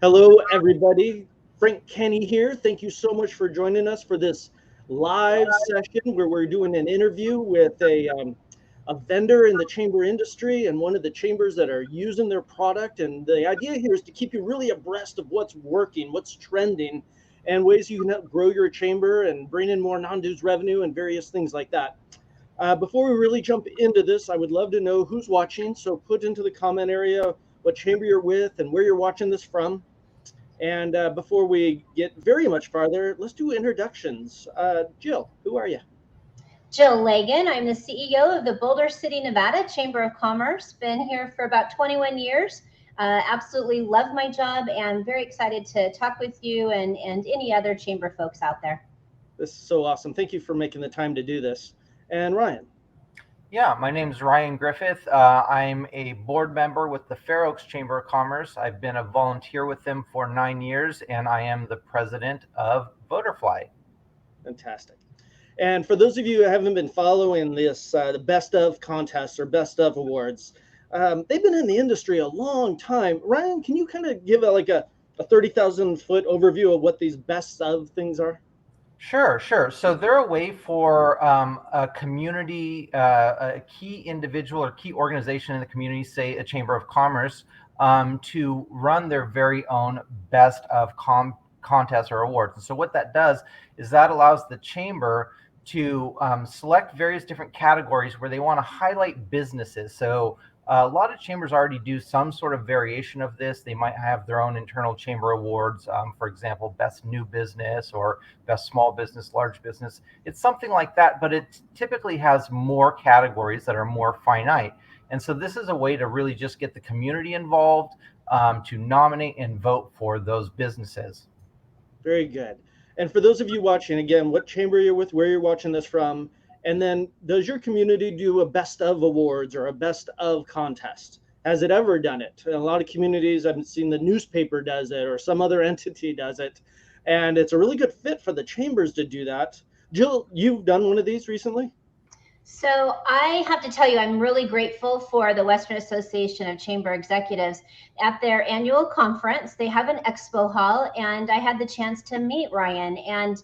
Hello, everybody. Frank Kenny here. Thank you so much for joining us for this live session where we're doing an interview with a vendor in the chamber industry and one of the chambers that are using their product. And the idea here is to keep you really abreast of what's working, what's trending, and ways you can help grow your chamber and bring in more non-dues revenue and various things like that. Before we really jump into this, I would love to know who's watching. So put into the comment area what chamber you're with and where you're watching this from. And before we get very much farther, let's do introductions. Jill, who are you? Jill Lagan. I'm the CEO of the Boulder City, Nevada Chamber of Commerce. Been here for about 21 years. Absolutely love my job and very excited to talk with you and any other chamber folks out there. This is so awesome. Thank you for making the time to do this. And Ryan. Yeah, my name is Ryan Griffith. I'm a board member with the Fair Oaks Chamber of Commerce. I've been a volunteer with them for 9 years, and I am the president of VoterFly. Fantastic. And for those of you who haven't been following this, the best of contests or best of awards, they've been in the industry a long time. Ryan, can you kind of give a 30,000 foot overview of what these best of things are? Sure. So they're a way for a community, a key individual or key organization in the community, say a chamber of commerce, to run their very own best of contests or awards. And so what that does is that allows the chamber to select various different categories where they want to highlight businesses. So a lot of chambers already do some sort of variation of this. They might have their own internal chamber awards, for example, best new business or best small business, large business. It's something like that, but it typically has more categories that are more finite. And so this is a way to really just get the community involved, to nominate and vote for those businesses. Very good. And for those of you watching, again, what chamber you're with, where you're watching this from, and then does your community do a best of awards or a best of contest? Has it ever done it? In a lot of communities, I've seen the newspaper does it or some other entity does it. And it's a really good fit for the chambers to do that. Jill, you've done one of these recently? So I have to tell you, I'm really grateful for the Western Association of Chamber Executives. At their annual conference, they have an expo hall, and I had the chance to meet Ryan. And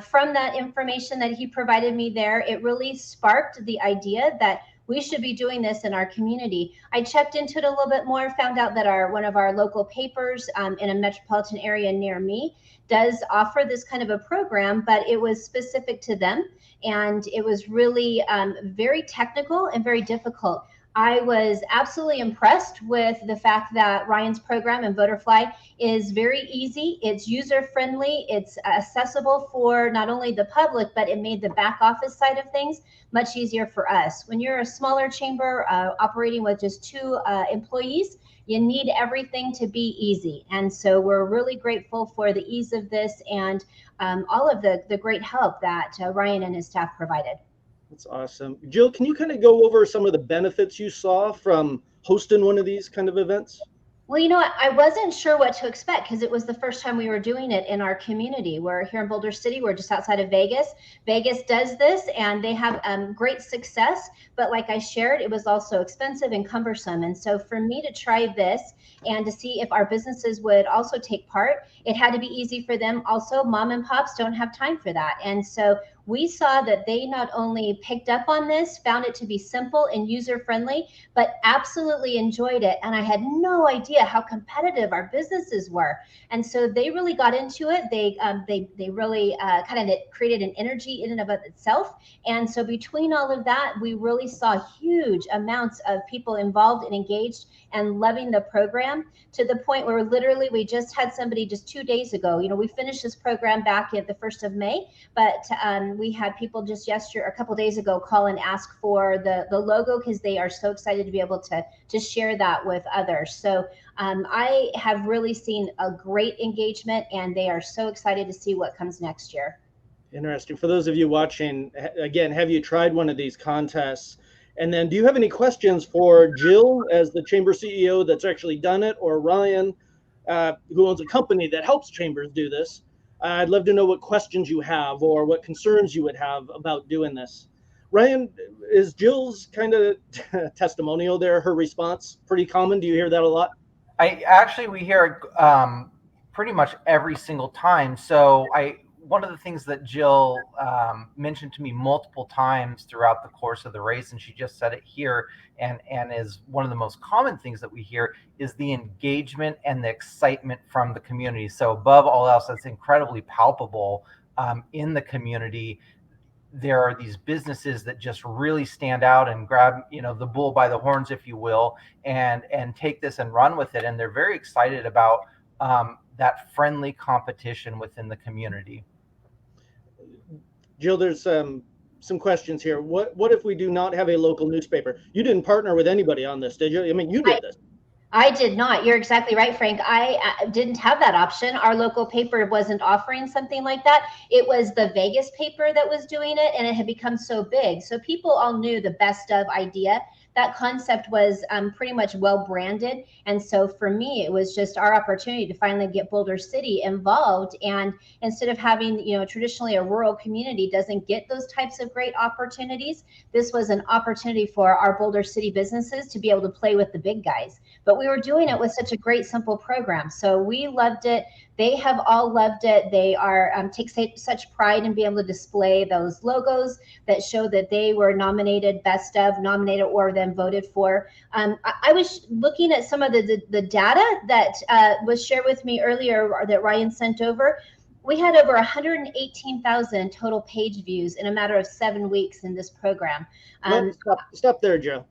from that information that he provided me there, it really sparked the idea that we should be doing this in our community. I checked into it a little bit more, found out that one of our local papers in a metropolitan area near me does offer this kind of a program, but it was specific to them. And it was really very technical and very difficult. I was absolutely impressed with the fact that Ryan's program and VoterFly is very easy. It's user-friendly. It's accessible for not only the public, but it made the back office side of things much easier for us. When you're a smaller chamber operating with just 2 employees, you need everything to be easy. And so we're really grateful for the ease of this and all of the great help that Ryan and his staff provided. That's awesome. Jill, can you kind of go over some of the benefits you saw from hosting one of these kind of events? Well, you know what? I wasn't sure what to expect because it was the first time we were doing it in our community. We're here in Boulder City. We're just outside of Vegas. Vegas does this and they have great success. But like I shared, it was also expensive and cumbersome. And so for me to try this and to see if our businesses would also take part, it had to be easy for them. Also, mom and pops don't have time for that. And so we saw that they not only picked up on this, found it to be simple and user-friendly, but absolutely enjoyed it. And I had no idea how competitive our businesses were. And so they really got into it. They really kind of created an energy in and of itself. And so between all of that, we really saw huge amounts of people involved and engaged and loving the program to the point where literally we just had somebody just 2 days ago. You know, we finished this program back at the 1st of May, but we had people just a couple of days ago, call and ask for the logo because they are so excited to be able to share that with others. So I have really seen a great engagement, and they are so excited to see what comes next year. Interesting. For those of you watching, again, have you tried one of these contests? And then do you have any questions for Jill as the chamber CEO that's actually done it, or Ryan, who owns a company that helps chambers do this? I'd love to know what questions you have or what concerns you would have about doing this. Ryan, is Jill's kind of testimonial there, her response, pretty common? Do you hear that a lot? We hear pretty much every single time. So one of the things that Jill mentioned to me multiple times throughout the course of the race, and she just said it here, and is one of the most common things that we hear, is the engagement and the excitement from the community. So above all else, that's incredibly palpable in the community. There are these businesses that just really stand out and grab, the bull by the horns, if you will, and take this and run with it. And they're very excited about that friendly competition within the community. Jill, there's some questions here. What if we do not have a local newspaper? You didn't partner with anybody on this, did you? I mean, you did this. I did not. You're exactly right, Frank. I didn't have that option. Our local paper wasn't offering something like that. It was the Vegas paper that was doing it, and it had become so big. So people all knew the best of idea. That concept was pretty much well branded. And so for me, it was just our opportunity to finally get Boulder City involved. And instead of having, traditionally a rural community doesn't get those types of great opportunities, this was an opportunity for our Boulder City businesses to be able to play with the big guys. But we were doing it with such a great, simple program. So we loved it. They have all loved it. They are take such pride in being able to display those logos that show that they were nominated, best of, nominated, or then voted for. I was looking at some of the data that was shared with me earlier that Ryan sent over. We had over 118,000 total page views in a matter of 7 weeks in this program. Stop there, Joe.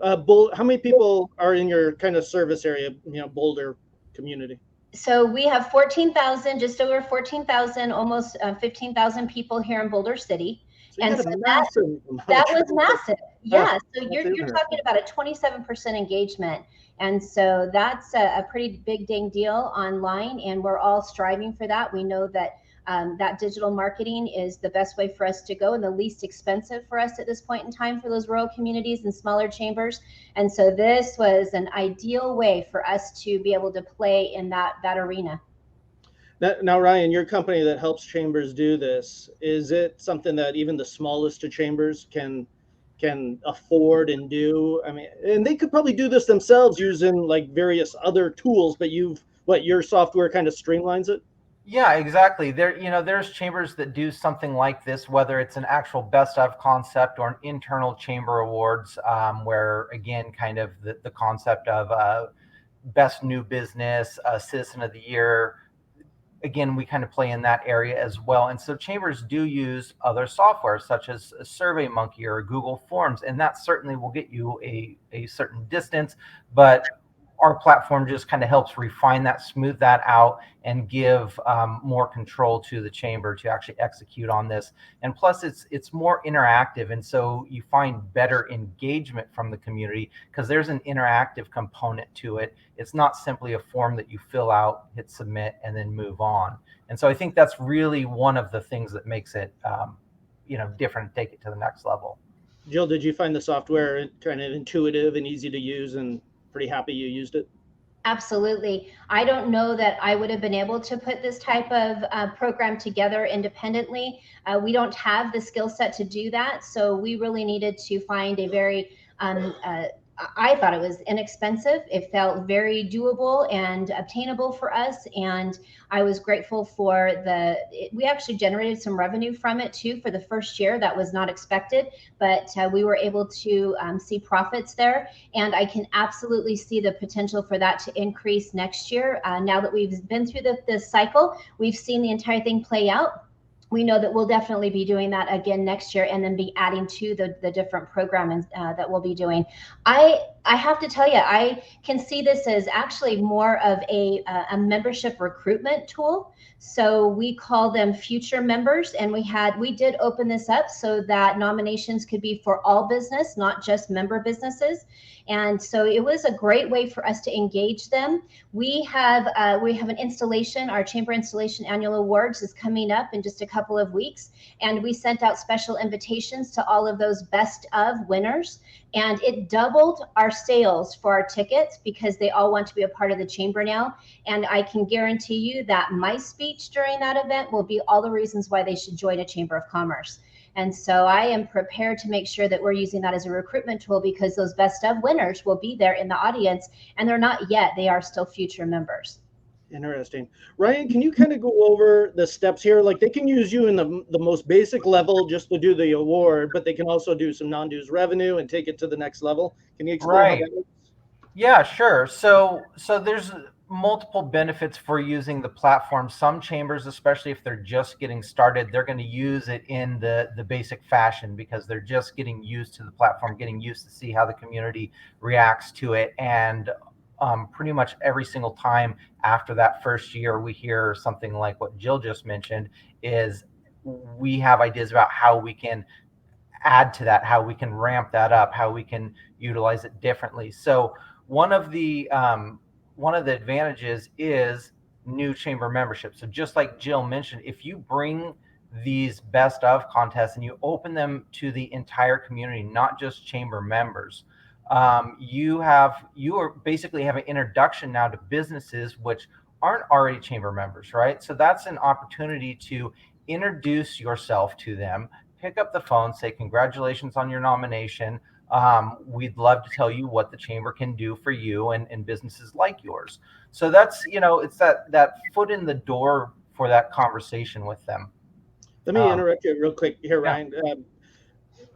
How many people are in your kind of service area, Boulder community? So we have 14,000, just over 14,000, almost 15,000 people here in Boulder City. So and so that was massive. Yeah. So you're talking about a 27% engagement. And so that's a pretty big dang deal online. And we're all striving for that. We know that that digital marketing is the best way for us to go and the least expensive for us at this point in time for those rural communities and smaller chambers. And so this was an ideal way for us to be able to play in that arena. Now, Ryan, your company that helps chambers do this, is it something that even the smallest of chambers can afford and do? I mean, and they could probably do this themselves using like various other tools, but your software kind of streamlines it? Yeah, exactly. There's chambers that do something like this, whether it's an actual best of concept or an internal chamber awards, where again, kind of the concept of best new business, citizen of the year. Again, we kind of play in that area as well. And so chambers do use other software such as a SurveyMonkey or Google Forms, and that certainly will get you a certain distance, but our platform just kind of helps refine that, smooth that out, and give more control to the chamber to actually execute on this. And plus, it's more interactive, and so you find better engagement from the community because there's an interactive component to it. It's not simply a form that you fill out, hit submit, and then move on. And so I think that's really one of the things that makes it, different, take it to the next level. Jill, did you find the software kind of intuitive and easy to use, and pretty happy you used it? Absolutely. I don't know that I would have been able to put this type of program together independently. We don't have the skill set to do that. So we really needed to find a very, I thought it was inexpensive. It felt very doable and obtainable for us. And I was grateful for we actually generated some revenue from it too for the first year. That was not expected, but we were able to see profits there. And I can absolutely see the potential for that to increase next year. Now that we've been through this cycle, we've seen the entire thing play out. We know that we'll definitely be doing that again next year and then be adding to the different programs that we'll be doing. I have to tell you, I can see this as actually more of a membership recruitment tool. So we call them future members, and we did open this up so that nominations could be for all business, not just member businesses. And so it was a great way for us to engage them. We have an installation, our Chamber Installation Annual Awards is coming up in just a couple of weeks. And we sent out special invitations to all of those best of winners. And it doubled our sales for our tickets because they all want to be a part of the chamber now. And I can guarantee you that my speech during that event will be all the reasons why they should join a Chamber of Commerce. And so I am prepared to make sure that we're using that as a recruitment tool because those best of winners will be there in the audience, and they're not yet, they are still future members. Interesting. Ryan, can you kind of go over the steps here? Like they can use you in the most basic level just to do the award, but they can also do some non-dues revenue and take it to the next level. Can you explain how Right. that works? Yeah, sure. So there's multiple benefits for using the platform. Some chambers, especially if they're just getting started, they're going to use it in the basic fashion because they're just getting used to the platform, getting used to see how the community reacts to it. And pretty much every single time after that first year, we hear something like what Jill just mentioned is we have ideas about how we can add to that, how we can ramp that up, how we can utilize it differently. So one of the advantages is new chamber membership. So just like Jill mentioned, if you bring these best of contests and you open them to the entire community, not just chamber members, you are basically have an introduction now to businesses which aren't already chamber members, right? So that's an opportunity to introduce yourself to them, pick up the phone, say congratulations on your nomination. We'd love to tell you what the chamber can do for you and businesses like yours. So that's, it's that foot in the door for that conversation with them. Let me Um, interrupt you real quick here, yeah, Ryan.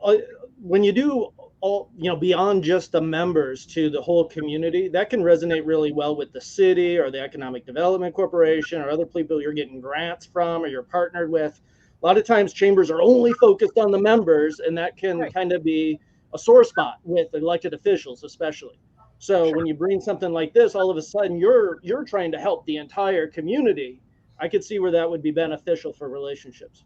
Uh, when you do all, beyond just the members to the whole community, that can resonate really well with the city or the Economic Development Corporation or other people you're getting grants from or you're partnered with. A lot of times chambers are only focused on the members, and that can right, kind of be a sore spot with elected officials, especially. So when sure. you bring something like this, all of a sudden you're trying to help the entire community. I could see where that would be beneficial for relationships.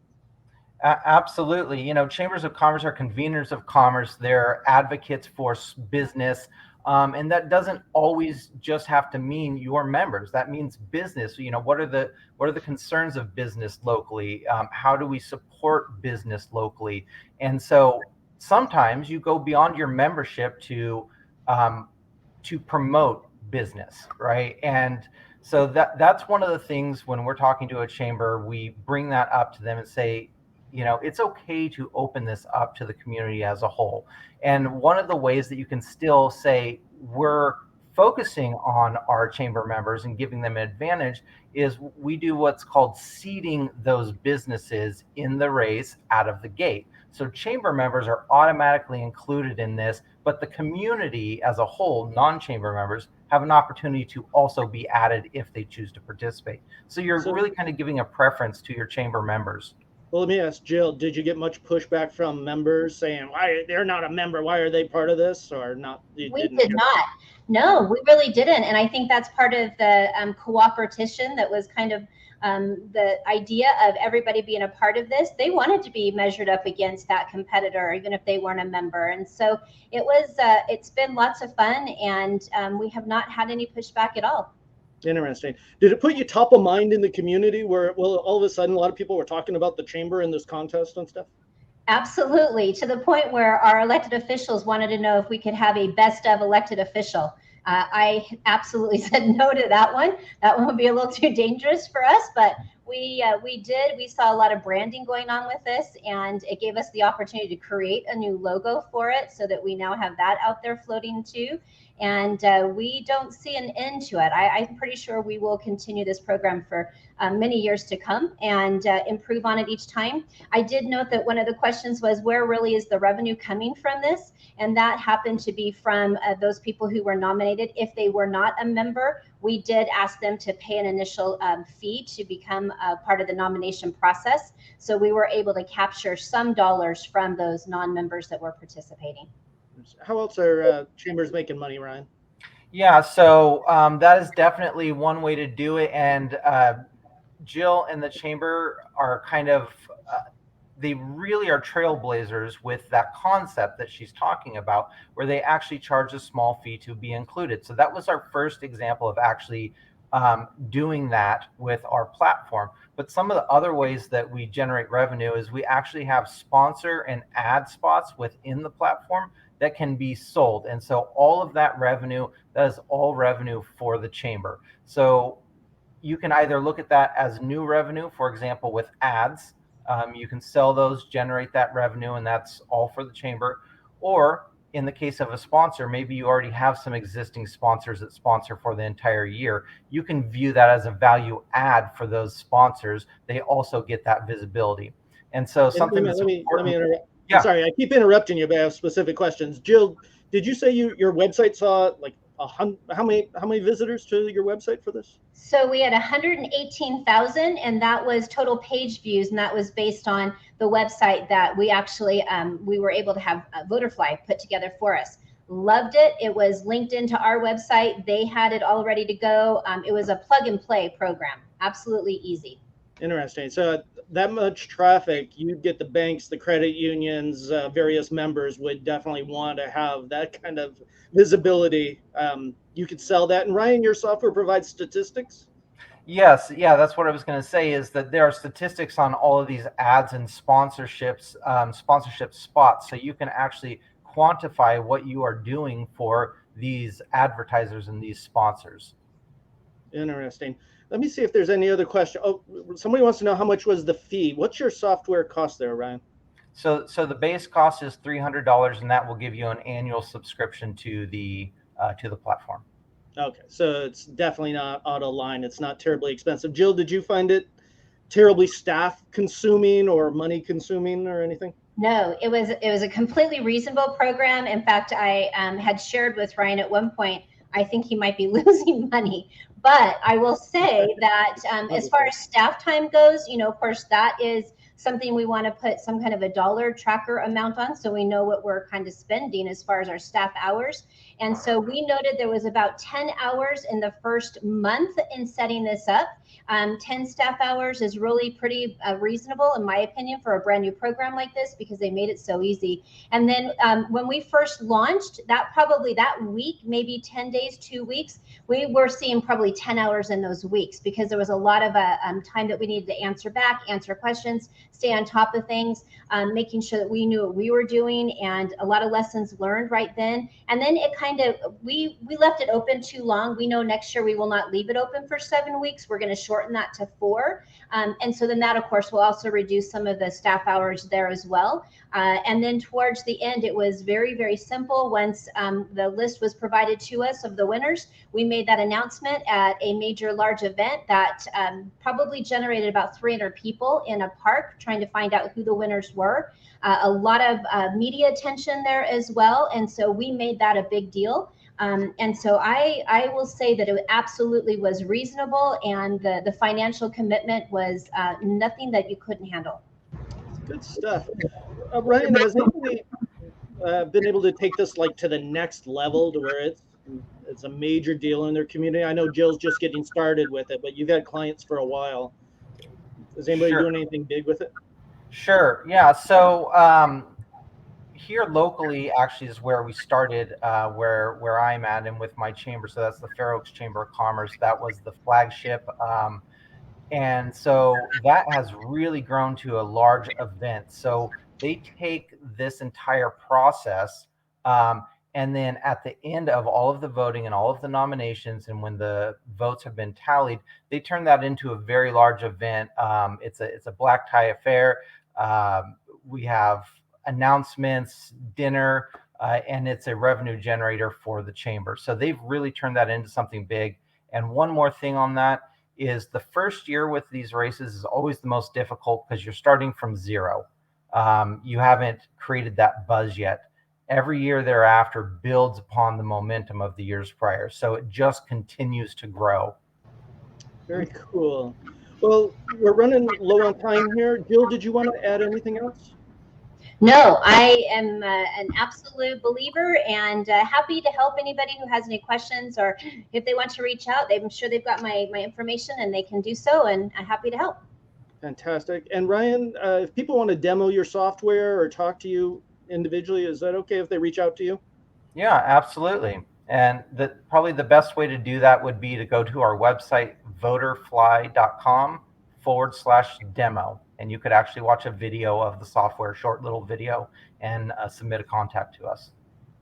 Absolutely. Chambers of commerce are conveners of commerce. They're advocates for business. And that doesn't always just have to mean your members. That means business. What are the concerns of business locally? How do we support business locally? And so sometimes you go beyond your membership um, to promote business, right? And so that's one of the things when we're talking to a chamber, we bring that up to them and say, it's okay to open this up to the community as a whole. And one of the ways that you can still say we're focusing on our chamber members and giving them an advantage is we do what's called seeding those businesses in the race out of the gate. So chamber members are automatically included in this, but the community as a whole, non-chamber members, have an opportunity to also be added if they choose to participate. So you're So really kind of giving a preference to your chamber members. well, let me ask Jill, did you get much pushback from members saying, why they're not a member? Why are they part of this? Or not? You We didn't did hear not. No, we really didn't. And I think that's part of the cooperation that was kind of the idea of everybody being a part of this. They wanted to be measured up against that competitor, even if they weren't a member. And so it's been lots of fun, and we have not had any pushback at all. that. Interesting. Did it put you top of mind in the community where, well, all of a sudden a lot of people were talking about the chamber in this contest and stuff? Absolutely, to the point where our elected officials wanted to know if we could have a best of elected official. I absolutely said no to that one. That one would be a little too dangerous for us, but we did. We saw a lot of branding going on with this, and it gave us the opportunity to create a new logo for it, so that we now have that out there floating too. And we don't see an end to it. I'm pretty sure we will continue this program for many years to come and improve on it each time. I did note that one of the questions was, where really is the revenue coming from this? And that happened to be from those people who were nominated. If they were not a member, we did ask them to pay an initial fee to become part of the nomination process. So we were able to capture some dollars from those non-members that were participating. How else are chambers making money, Ryan? Yeah, so that is definitely one way to do it. And Jill and the chamber are they really are trailblazers with that concept that she's talking about, where they actually charge a small fee to be included. So that was our first example of actually doing that with our platform. But some of the other ways that we generate revenue is we actually have sponsor and ad spots within the platform that can be sold. And so all of that revenue, that is all revenue for the chamber. So you can either look at that as new revenue, for example, with ads. You can sell those, generate that revenue, and that's all for the chamber. Or in the case of a sponsor, maybe you already have some existing sponsors that sponsor for the entire year. You can view that as a value add for those sponsors. They also get that visibility. And so something that's let me interrupt. Yeah. Sorry, I keep interrupting you, but I have specific questions. Jill, did you say your website saw like how many visitors to your website for this? So we had 118,000, and that was total page views, and that was based on the website that we actually we were able to have VoterFly put together for us. Loved it. It was linked into our website. They had it all ready to go. It was a plug and play program. Absolutely easy. Interesting. So that much traffic, you'd get the banks, the credit unions, various members would definitely want to have that kind of visibility. You could sell that. And Ryan, your software provides statistics? Yes, yeah, that's what I was going to say, is that there are statistics on all of these ads and sponsorships, sponsorship spots. So you can actually quantify what you are doing for these advertisers and these sponsors. Interesting. Let me see if there's any other question. Oh, somebody wants to know how much was the fee. What's your software cost there, Ryan? So the base cost is $300, and that will give you an annual subscription to the platform. Okay, so it's definitely not out of line. It's not terribly expensive. Jill, did you find it terribly staff consuming or money consuming or anything? No, it was a completely reasonable program. In fact, I had shared with Ryan at one point, I think he might be losing money. But I will say that as far as staff time goes, of course, that is something we want to put some kind of a dollar tracker amount on, so we know what we're kind of spending as far as our staff hours. And so we noted there was about 10 hours in the first month in setting this up. 10 staff hours is really pretty reasonable, in my opinion, for a brand new program like this, because they made it so easy. And then when we first launched, that week, maybe 10 days, 2 weeks, we were seeing probably 10 hours in those weeks, because there was a lot of time that we needed to answer questions, stay on top of things, making sure that we knew what we were doing, and a lot of lessons learned right then. And then it kind of, we left it open too long. We know next year we will not leave it open for 7 weeks. We're going to shorten that to 4. And so then that, of course, will also reduce some of the staff hours there as well. And then towards the end, it was very, very simple. Once the list was provided to us of the winners, we made that announcement at a major large event that probably generated about 300 people in a park trying to find out who the winners were. A lot of media attention there as well. And so we made that a big deal. And so I will say that it absolutely was reasonable, and the financial commitment was nothing that you couldn't handle. Good stuff. Ryan, has anybody been able to take this like to the next level, to where it's a major deal in their community? I know Jill's just getting started with it, but you've had clients for a while. Is anybody doing anything big with it? Sure. Yeah. So here locally actually is where we started, where I'm at, and with my chamber. So that's the Fair Oaks Chamber of Commerce. That was the flagship. And so that has really grown to a large event. So they take this entire process, and then at the end of all of the voting and all of the nominations, and when the votes have been tallied, they turn that into a very large event. It's a black tie affair. We have announcements, dinner, and it's a revenue generator for the chamber. So they've really turned that into something big. And one more thing on that is, the first year with these races is always the most difficult, because you're starting from zero. You haven't created that buzz yet. Every year thereafter builds upon the momentum of the years prior. So it just continues to grow. Very cool. Well, we're running low on time here. Jill, did you want to add anything else? No, I am an absolute believer, and happy to help anybody who has any questions, or if they want to reach out. I'm sure they've got my information, and they can do so, and I'm happy to help. Fantastic. And Ryan, if people want to demo your software or talk to you individually, is that okay if they reach out to you? Yeah, absolutely. And probably the best way to do that would be to go to our website, voterfly.com/demo. And you could actually watch a video of the software, short little video, and submit a contact to us.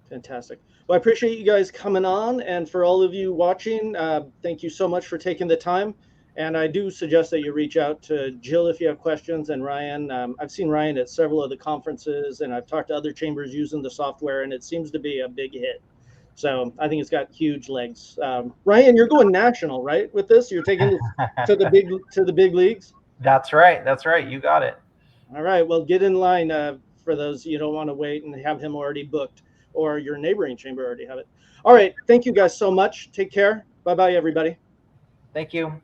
Fantastic. Well, I appreciate you guys coming on. And for all of you watching, thank you so much for taking the time. And I do suggest that you reach out to Jill if you have questions, and Ryan. I've seen Ryan at several of the conferences, and I've talked to other chambers using the software, and it seems to be a big hit. So I think it's got huge legs. Ryan, you're going national, right? With this, you're taking this to the big leagues. That's right. That's right. You got it. All right. Well, get in line for those. You don't want to wait and have him already booked, or your neighboring chamber already have it. All right. Thank you guys so much. Take care. Bye bye, everybody. Thank you.